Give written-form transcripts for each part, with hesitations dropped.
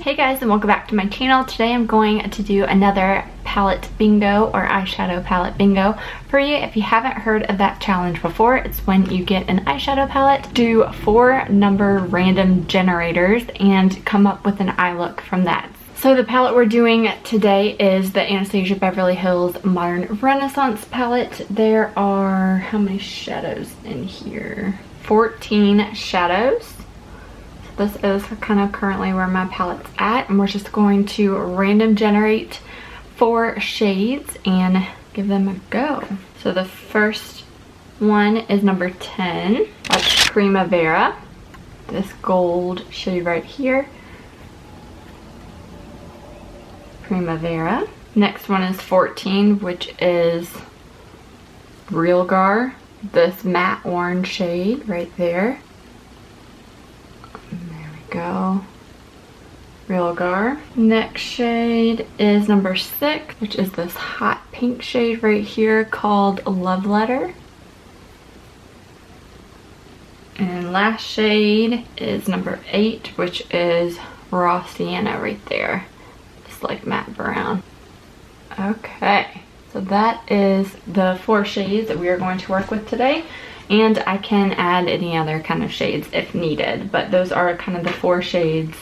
Hey guys, and welcome back to my channel. Today I'm going to do another palette bingo or eyeshadow palette bingo for you. If you haven't heard of that challenge before, it's when you get an eyeshadow palette, do 4 number random generators and come up with an eye look from that. So the palette we're doing today is the Anastasia Beverly Hills Modern Renaissance palette. There are, how many shadows in here? 14 shadows. This is kind of currently where my palette's at, and we're just going to random generate 4 shades and give them a go. So the first one is number 10. That's Primavera. This gold shade right here. Primavera. Next one is 14, which is Real Gar. This matte orange shade right there. Go. Real Gar. Next shade is number 6, which is this hot pink shade right here called Love Letter. And last shade is number 8, which is Raw Sienna right there. It's like matte brown. Okay, so that is the 4 shades that we are going to work with today. And I can add any other kind of shades if needed, but those are kind of the 4 shades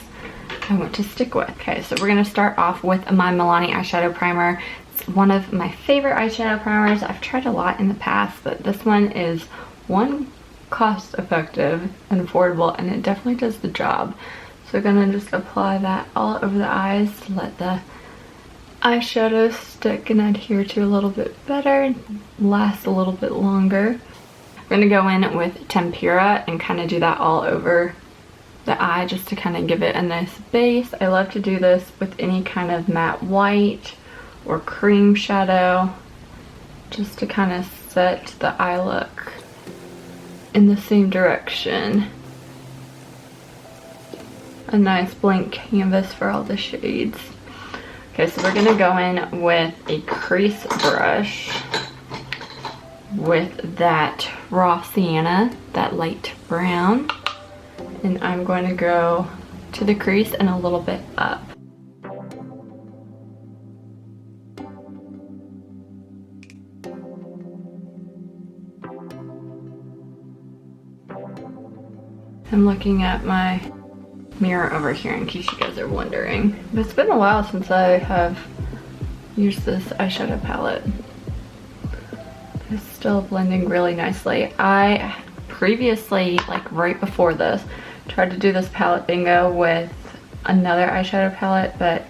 I want to stick with. Okay, so we're gonna start off with my Milani eyeshadow primer. It's one of my favorite eyeshadow primers. I've tried a lot in the past, but this one is one, cost effective and affordable, and it definitely does the job. So I'm gonna just apply that all over the eyes to let the eyeshadow stick and adhere to a little bit better and last a little bit longer. We're gonna go in with Tempera and kind of do that all over the eye just to kind of give it a nice base. I love to do this with any kind of matte white or cream shadow just to kind of set the eye look in the same direction. A nice blank canvas for all the shades. Okay, so we're gonna go in with a crease brush with that Raw Sienna, that light brown, and I'm going to go to the crease and a little bit up. I'm looking at my mirror over here in case you guys are wondering. But it's been a while since I have used this eyeshadow palette. It's still blending really nicely. I previously, like right before this, tried to do this palette bingo with another eyeshadow palette, but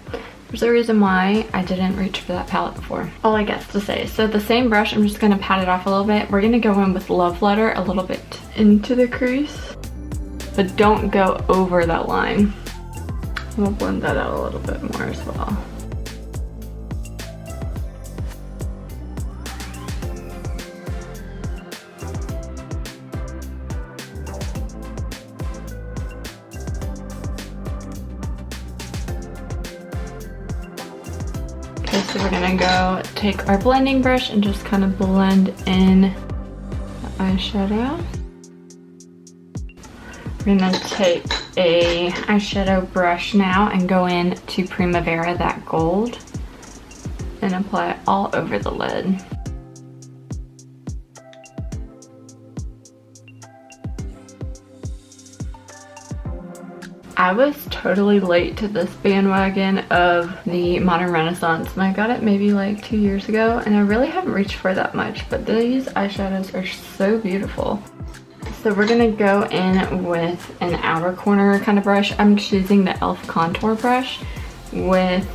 there's a reason why I didn't reach for that palette before. All I guess to say. So the same brush, I'm just gonna pat it off a little bit. We're gonna go in with Love Letter a little bit into the crease, but don't go over that line. We'll blend that out a little bit more as well. So we're gonna go take our blending brush and just kind of blend in the eyeshadow. We're gonna take a eyeshadow brush now and go in to Primavera, that gold, and apply it all over the lid. I was totally late to this bandwagon of the Modern Renaissance, and I got it maybe like 2 years ago, and I really haven't reached for that much, but these eyeshadows are so beautiful. So we're gonna go in with an outer corner kind of brush. I'm choosing the e.l.f. contour brush with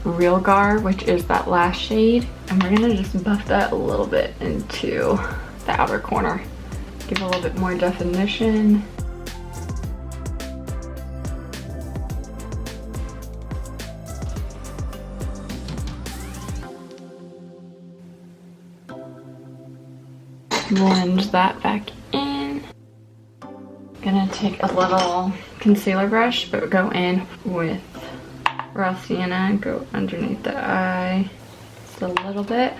Real Gar, which is that last shade, and we're gonna just buff that a little bit into the outer corner. Give a little bit more definition. Blend that back in. Gonna take a little concealer brush, but go in with Raw Sienna and go underneath the eye just a little bit.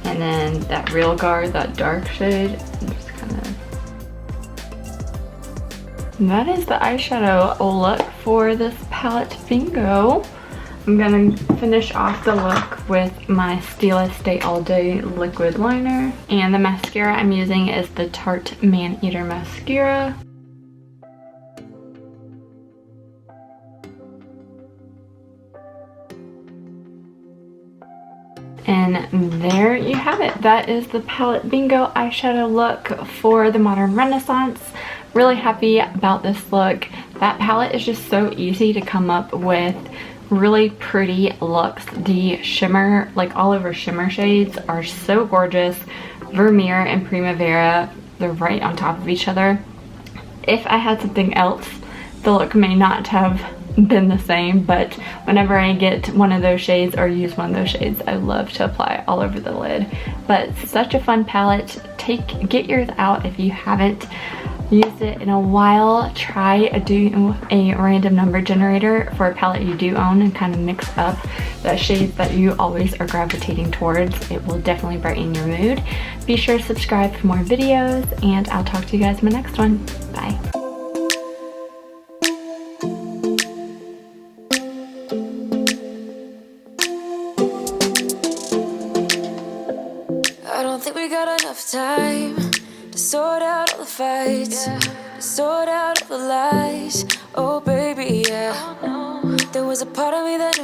And then that Real Gar, that dark shade, and just kind of that is the eyeshadow look for this palette bingo. I'm gonna finish off the look with my Stila Stay All Day liquid liner. And the mascara I'm using is the Tarte Maneater mascara. And there you have it. That is the palette bingo eyeshadow look for the Modern Renaissance. Really happy about this look. That palette is just so easy to come up with really pretty looks. The shimmer, like all over shimmer shades, are so gorgeous. Vermeer and Primavera, they're right on top of each other. If I had something else, the look may not have been the same, but whenever I get one of those shades or use one of those shades, I love to apply all over the lid. But such a fun palette. Get yours out if you haven't used it in a while. Try do a random number generator for a palette you do own and kind of mix up the shades that you always are gravitating towards. It will definitely brighten your mood. Be sure to subscribe for more videos, and I'll talk to you guys in my next one. Bye. I don't think we got enough time to sort out all the fights, to sort out all the lies. Oh baby, yeah. There was a part of me that